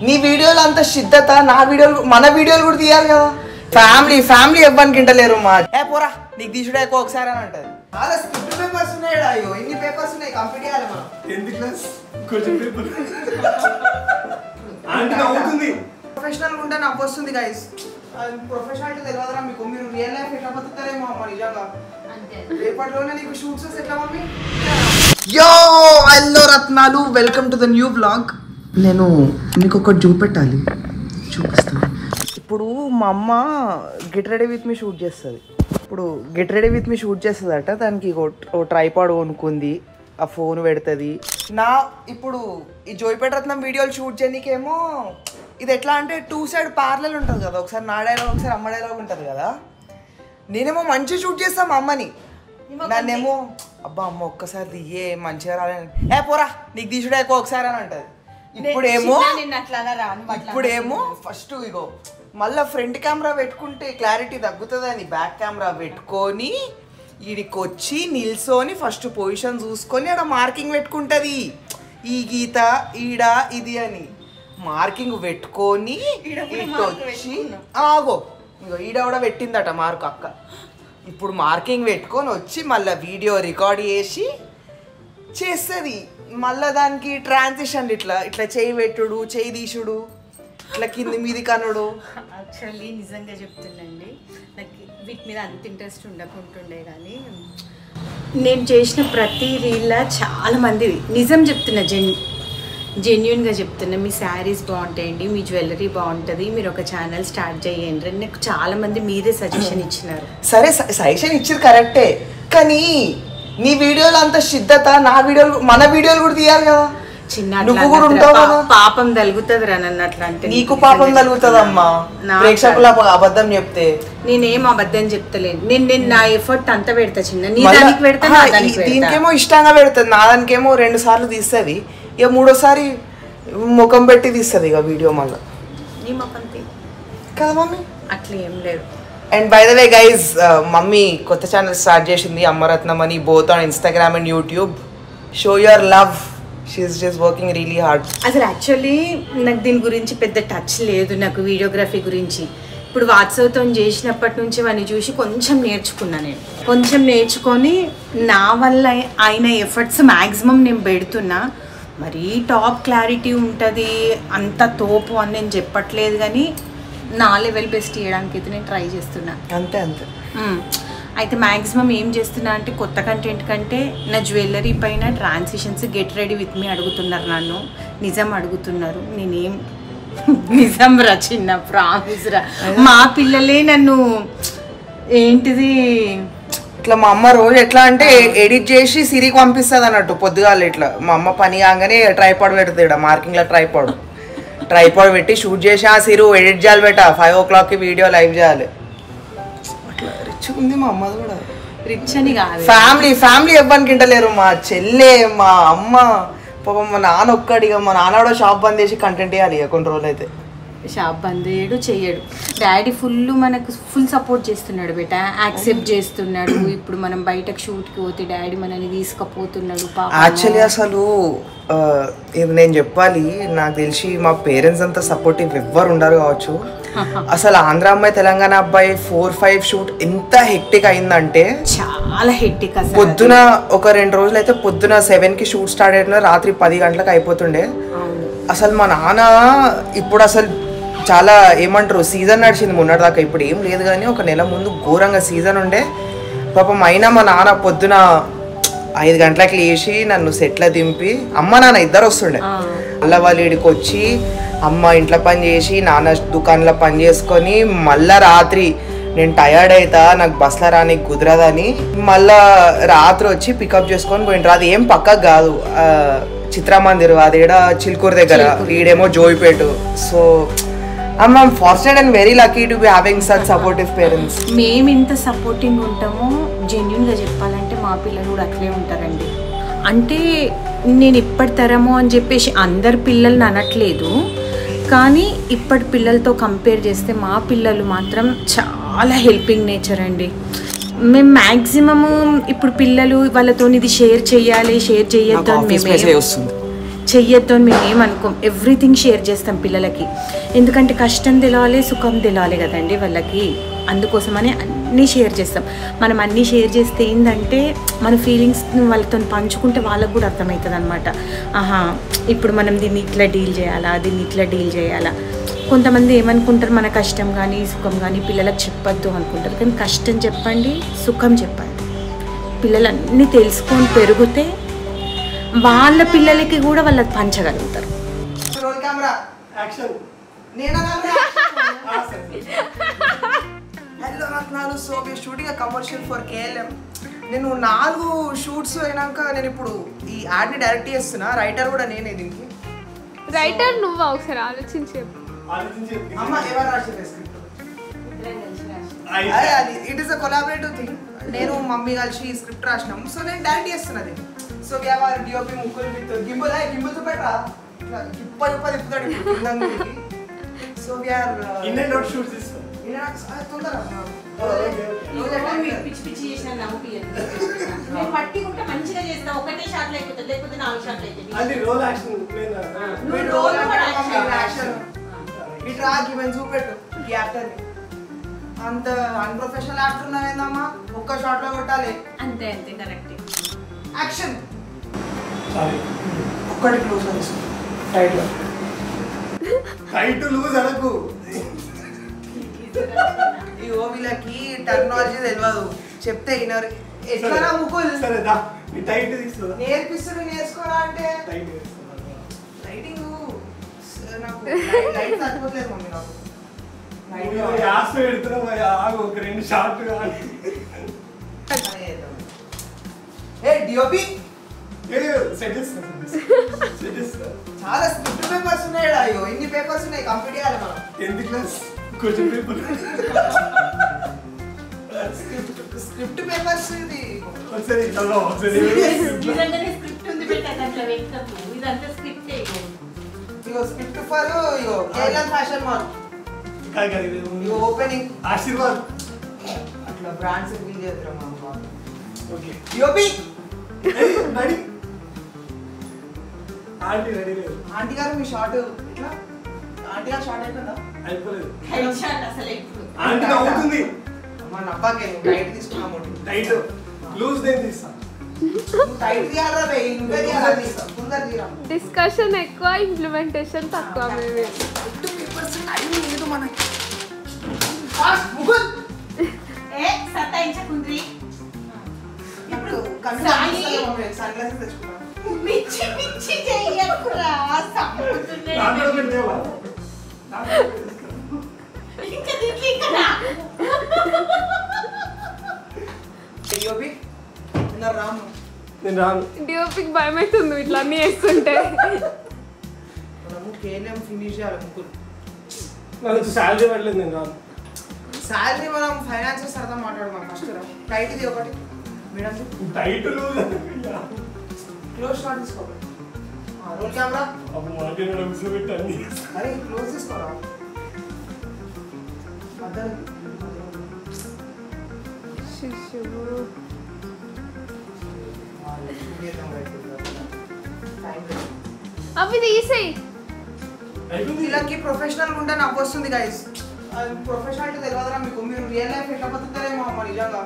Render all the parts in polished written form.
నీ వీడియోలు అంత సిద్ధత నా వీడియోలు మన వీడియోలు కూడా తీయాలి కదా. ఫ్యామిలీ ఎవ్వరికి ఇంటలేరు మా పోరా నీకు తీసుడే ఎక్కువ ఒకసారి అని అంటది. చాలా స్కిప్ పేపర్స్ ఉన్నాయి. అయ్యో ఇన్ని పేపర్స్ ఉన్నాయి కంప్లీట్ చేయాలి మనం. 10th క్లాస్ క్వశ్చన్ పేపర్ అంటే అవుతుంది. ప్రొఫెషనల్ ఉంటే నాకు వస్తుంది గైస్. ప్రొఫెషనల్ తెలియదురా మీకు. మీరు రియల్ లైఫ్ ఎట్లా బతుకుతారేమో అమ్మ నిజంగా. రేపటిలోనే నీకు షూట్స్ ఎట్లా మమ్మీ. యో హలో రత్నాలు, welcome to the new blog. నేను మీకు ఒకటి చూపిస్తాను. ఇప్పుడు మా అమ్మ get ready with me shoot చేస్తుంది. అట. దానికి ఓ ట్రైపాడ్ కొనుక్కుంది, ఆ ఫోన్ పెడుతుంది. ఇప్పుడు ఈ జోయిపేట రత్నం వీడియోలు షూట్ చేయడానికేమో ఇది ఎట్లా అంటే 2 సైడ్ ప్యారలల్ ఉంటుంది కదా. ఒకసారి నా డైలాగ్ ఒకసారి అమ్మ డైలాగ్ ఉంటుంది కదా. నేనేమో మంచిగా షూట్ చేస్తాను మా అమ్మని. నన్నేమో అబ్బా అమ్మ ఒక్కసారి దియ్యే మంచిగా రాలేని పోరా నీకు తీసుడే ఎక్కువ ఒకసారి అని అంటది. ఇప్పుడేమో ఫస్ట్ ఇగో మళ్ళీ ఫ్రంట్ కెమెరా పెట్టుకుంటే క్లారిటీ తగ్గుతుంది అని బ్యాక్ కెమెరా పెట్టుకొని ఈడికి వచ్చి నిల్సోని ఫస్ట్ పొజిషన్ చూసుకొని ఆడ మార్కింగ్ పెట్టుకుంటుంది. ఈ గీత ఈడ ఇది అని మార్కింగ్ పెట్టుకొని వచ్చి ఆగో ఇగో ఈడ కూడా పెట్టిందట మార్కు అక్క. ఇప్పుడు మార్కింగ్ పెట్టుకొని వచ్చి మళ్ళీ వీడియో రికార్డ్ చేసి చేస్తుంది. మళ్ళీ దానికి ట్రాన్సిషన్ ఇట్లా చేయి పెట్టుడు, చేయి తీసుడు, ఇట్లా కింది మీది కనుడు. యాక్చువల్లీ నిజంగా చెప్తుండండి, నాకు వీటి మీద అంత ఇంట్రెస్ట్ ఉండకుంటుండే. కానీ నేను చేసిన ప్రతి రీల్లో చాలామంది నిజం చెప్తున్నా, జెన్యున్గా చెప్తున్నా. మీ శారీస్ బాగుంటాయండి, మీ జ్యువెలరీ బాగుంటుంది, మీరు ఒక ఛానల్ స్టార్ట్ చేయండి అని నాకు చాలామంది మీరే సజెషన్ ఇచ్చినారు. సరే సజెషన్ ఇచ్చారు కరెక్టే, కానీ నీ వీడియోలు అంత సిద్ధత నా వీడియోలు మన వీడియోలు కూడా తీయాలి కదా. పాపం తలుగుతుంది రా నన్ను అట్లా అంటే. నీకు పాపం తలుగుతుందమ్మా ప్రేక్షకుల అబద్ధం చెప్తే. నేనేం అబద్ధం చెప్తలేను. నేను నా ఎఫర్ట్ అంతా పెడతా చిన్న. నీ దానికి పెడతా, దీనికేమో ఇష్టంగా పెడుతుంది, నా దానికేమో 2 సార్లు తీస్తుంది. ఇక 3వసారి ముఖం పెట్టి తీస్తుంది ఇక వీడియో మళ్ళీ. నీ ముఖం కదా మమ్మీ, అట్లా ఏం లేదు. And by the way guys, mummy కొత్త ఛానల్ స్టార్ట్ చేసింది, అమ్మరత్నం అని, both on Instagram and YouTube. Show your love, she is just working really hard. అసలు యాక్చువల్లీ నాకు దీని గురించి పెద్ద టచ్ లేదు, నాకు వీడియోగ్రఫీ గురించి. ఇప్పుడు వాట్సాప్తో చేసినప్పటి నుంచి వాడిని చూసి కొంచెం నేర్చుకున్నాను. నేను కొంచెం నేర్చుకొని నా వల్ల అయిన ఎఫర్ట్స్ మ్యాక్సిమం నేను పెడుతున్నా. మరీ టాప్ క్లారిటీ ఉంటుంది అంత తోపు అని నేను చెప్పట్లేదు, కానీ నా లెవెల్ బెస్ట్ ఇవ్వడానికి అయితే నేను ట్రై చేస్తున్నా. అంతే. అయితే మ్యాక్సిమం ఏం చేస్తున్నా అంటే కొత్త కంటెంట్ కంటే నా జ్యువెలరీ పైన transitions get ready with me అడుగుతున్నారు, నన్ను నిజం అడుగుతున్నారు. నేనేం నిజం రా చిన్న, ప్రామిస్ రా. మా పిల్లలే నన్ను ఏంటిది ఇట్లా మా అమ్మ రోజు ఎట్లా అంటే ఎడిట్ చేసి సిరికి పంపిస్తుంది అన్నట్టు. పొద్దుగాల ఇట్లా మా అమ్మ పని కాగానే ట్రైపాడ్ పెడుతుంది, మార్కింగ్లో ట్రైపాడ్ పెట్టి షూట్ చేసి ఆ సిరు ఎడిట్ చేయాలి బెట. 5 o'clockకి వీడియో లైవ్ చేయాలి. అట్లా రిచ్ ఉంది మా అమ్మది కూడా. రిచ్ అని కాదు, ఫ్యామిలీ ఎవ్వరికి ఇంటలేరు. మా చెల్లె, మా అమ్మ, పాపం మా నాన్న ఒక్కడిగా. మా నాన్న కూడా షాప్ బంద్ చేసి కంటెంట్ ఇవ్వాలి ఇక కొన్ని రోజులు అయితే. షాప్ బంద్ చెయ్యడు. డాడీ మనకు ఫుల్ సపోర్ట్ చేస్తున్నాడు బేట, యాక్సెప్ట్ చేస్తున్నాడు. ఇప్పుడు మనం బయటకు షూట్కి పోతే డాడీ మనల్ని తీసుకుపోతున్నాడు. యాక్చువల్లీ అసలు నేను చెప్పాలి, నాకు తెలిసి మా పేరెంట్స్ అంతా సపోర్టివ్ ఎవ్వరు ఉండరు కావచ్చు. అసలు ఆంధ్ర అమ్మాయి తెలంగాణ అబ్బాయి 4-5 షూట్ ఎంత హెక్టిక్ అయిందంటే చాలా హెక్టిక్. పొద్దున ఒక 2 రోజులు అయితే పొద్దున 7కి షూట్ స్టార్ట్ అయినా రాత్రి 10 గంటలకు అయిపోతుండే. అసలు మా నాన్న ఇప్పుడు అసలు చాలా ఏమంటారు సీజన్ నడిచింది మొన్నటిదాకా, ఇప్పుడు ఏం లేదు. కానీ ఒక నెల ముందు ఘోరంగా సీజన్ ఉండే పాపం. అయినా మా నాన్న పొద్దున 5 గంటలకు లేచి నన్ను సెట్లో దింపి, అమ్మ నాన్న ఇద్దరు వస్తుండే. మళ్ళీ వాళ్ళ ఇడికి వచ్చి అమ్మ ఇంట్లో పని చేసి నాన్న దుకాణంలో పని చేసుకొని మళ్ళీ రాత్రి నేను టయర్డ్ అవుతా, నాకు బస్లో రానికి కుదరదని మళ్ళా రాత్రి వచ్చి పికప్ చేసుకొని పోయిండ్రు. అది ఏం పక్కకు కాదు, చిత్రమందిర్, అది ఈడ చిలుకూరు దగ్గర, ఈడేమో Joipeta. So I'm fortunate and very lucky to be having such supportive parents. మేము ఇంత సపోర్టింగ్ ఉంటామో జెన్యున్గా చెప్పాలంటే మా పిల్లలు కూడా అట్లే ఉంటారండి. అంటే నేను ఇప్పటి తరము అని చెప్పేసి అందరు పిల్లల్ని అనట్లేదు, కానీ ఇప్పటి పిల్లలతో కంపేర్ చేస్తే మా పిల్లలు మాత్రం చాలా హెల్పింగ్ నేచర్ అండి. మేము మ్యాక్సిమము ఇప్పుడు పిల్లలు వాళ్ళతో ఇది షేర్ చేయాలి, షేర్ చేయొద్దు అని మేము చెయ్యొద్దు అని మేము ఏమనుకోం. ఎవ్రీథింగ్ షేర్ చేస్తాం పిల్లలకి. ఎందుకంటే కష్టం తెలవాలి, సుఖం తెలవాలి కదండి వాళ్ళకి. అందుకోసమని అన్నీ షేర్ చేస్తాం. మనం అన్నీ షేర్ చేస్తే ఏంటంటే మన ఫీలింగ్స్ని వాళ్ళతో పంచుకుంటే వాళ్ళకు కూడా అర్థమవుతుంది అనమాట. ఆహా, ఇప్పుడు మనం దీన్ని ఇట్లా డీల్ చేయాలా, దీన్ని ఇట్లా డీల్ చేయాలా. కొంతమంది ఏమనుకుంటారు, మన కష్టం కానీ సుఖం కానీ పిల్లలకు చెప్పొద్దు అనుకుంటారు. కానీ కష్టం చెప్పండి, సుఖం చెప్పండి. పిల్లలు అన్నీ తెలుసుకొని పెరిగితే వాళ్ళ పిల్లలకి కూడా వాళ్ళకి పంచగలుగుతారు. Roll camera action. Hello Ratnalu. So we shooting a commercial for KLM. నేను 4 షూట్స్ అయినాక నేను ఇప్పుడు ఈ యాడ్ని డైరెక్ట్ చేస్తున్నా. రైటర్ కూడా నేనే దీనికి. రైటర్ నువ్వా? ఒకసారి ఆలోచించి అమ్మ ఎవరు రాసింది script? It is a collaborative thing. నేను మమ్మీ కలిసి స్క్రిప్ట్ రాసినాం. సో నేను డైరెక్ట్ చేస్తున్నది. So we have our DOP Mukul with gimbal చూపెట్టరా, ఇప్ప తిప్పుతాడు ఇప్పుడు. So we are in and out shoots ఇస్తాం. తొందర పిచ్చి పిచ్చి చేసిన నవ్వు పట్టి ఉంటే మంచిగా చేస్తాం. ఒకటే షాట్లు అయిపోతుంది, లేకపోతే 4 షాట్లు అయిపోతుంది. అది రోల్ యాక్షన్ ప్లేనా? ఇట్రా గివెన్ చూపెట్టు ఈ యాక్టర్ని. అంత అన్ప్రొఫెషనల్ యాక్టర్ ఉన్నావేందమ్మా? ఒక్క షాట్ లో కొట్టాలి. అంతే అంతే కరెక్ట్. యాక్షన్. సారీ ఒక్కటి క్లోజ్ చేసి టైట్ లో టైట్ లూజ్ అనకు. ఈ వీళ్ళకి టెక్నాలజీ తెలియదు, చెప్తే వినరు. ఎట్లా ముక్కులు సరే దా నీ టైట్ తీస్తుందా? నేర్పిస్తుంది, నేర్చుకోరా అంటే. టైట్ లైటింగ్ నాకు లైట్ తగ్గిపోతలేదు మమ్మీ. నాకు యాస్ పెడుతున్నావు ఆగు ఒక 2 షాట్ కానీ. ఏ DOP సెట్ చేస్తా సెట్ చేస్తా. చాలా స్క్రిప్ట్ పేపర్స్ ఉన్నాయి. అయ్యో ఎన్ని పేపర్స్ ఉన్నాయి, కంప్లీట్ చేయాలి మనం. 10th class question paper. Script papers ఇది. ఒకసారి చదవ ఒకసారి. స్క్రిప్ట్ ఉంది పెట్టాలి అట్లా వెళ్తాము. ఇదంతా స్క్రిప్ట్. ఇగో స్క్రిప్ట్ ఫర్ ఇగో KLM ఫ్యాషన్ మాల్. ఇగో ఓపెనింగ్ ఆశీర్వాద్. అట్లా బ్రాండ్స్ రివీల్ చేద్దాం మనం. Okay DOP ready. Aunty ready లేదు. ఆంటీ గారు మీ షార్ట్ ఇట్లా. ఆంటీ గారు షార్ట్ అయిపోయిందా? అయిపోలేదు. హెడ్ షాట్ అసలు ఎప్పుడు ఆంటీ అవుతుంది. అమ్మ నవ్వాకే టైట్ తీసుకున్నాము. టైట్ లూజ్ దేని తీస్తా. నువ్వు టైట్ తీయాలరా బే, నువ్వే తీయాలి. తొందర తీరా. డిస్కషన్ ఎక్కువ, ఇంప్లిమెంటేషన్ తక్కువ. మేమే పేపర్స్ టైం లేదు మనకి. ఫాస్ట్ ముగుల్. ఏ సతాయించకుండ్రి. ఇప్పుడు సాయి. సన్ గ్లాసెస్ తెచ్చుకున్నాం. మిచ్చి మిచ్చి చెయ్యకురా, సంపుతున్నాడు. దాంట్లో పెట్టేవా? ఇంకా దీంట్లో ఇంకా DOP విన్నర్ రాము. నేను రాను. డిఓపికి భయం అవుతుంది ఇట్లా అన్నీ వేస్తుంటే. మనము KLM ఫినిష్ చేయాలి ముగ్గురు. నాకు శాలరీ పడలేదు, నేను రాను. శాలరీ మనం ఫైనాన్సెస్ అర్థం మాట్లాడమా ఫస్ట్. టైట్ ఇది ఒకటి madam. Tight loose close shot తీసుకోవాలి. Roll camera. అప్పుడు మాట్లాడి కూర్చోబెట్టి అన్ని. అరే క్లోజ్ తీసుకోరా. అవి తీసేయి. వీళ్ళకి ప్రొఫెషనల్ ఉంటే నాకు వస్తుంది గైస్. ప్రొఫెషనాలిటీ తెలియదురా మీకు. మీరు రియల్ లైఫ్ ఎట్లా బతుకుతారేమో అమ్మ నిజంగా.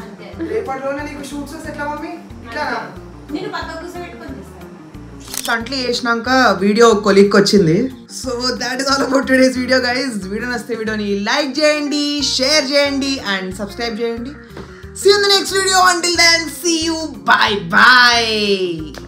అంతే. రేపటిలోనే నీకు షూట్స్ ఎట్లా మమ్మీ? ఇట్లానా? నేను పక్కకు కూర్చోబెట్టుకొని చేస్తాను. స్టంట్లు చేసినాక వీడియో కొలిక్ వచ్చింది. So that is all about today's video guys. Video నచ్చితే వీడియోని లైక్ చేయండి, షేర్ చేయండి అండ్ సబ్స్క్రైబ్ చేయండి. See you in the next video. Until then, see you. Bye bye.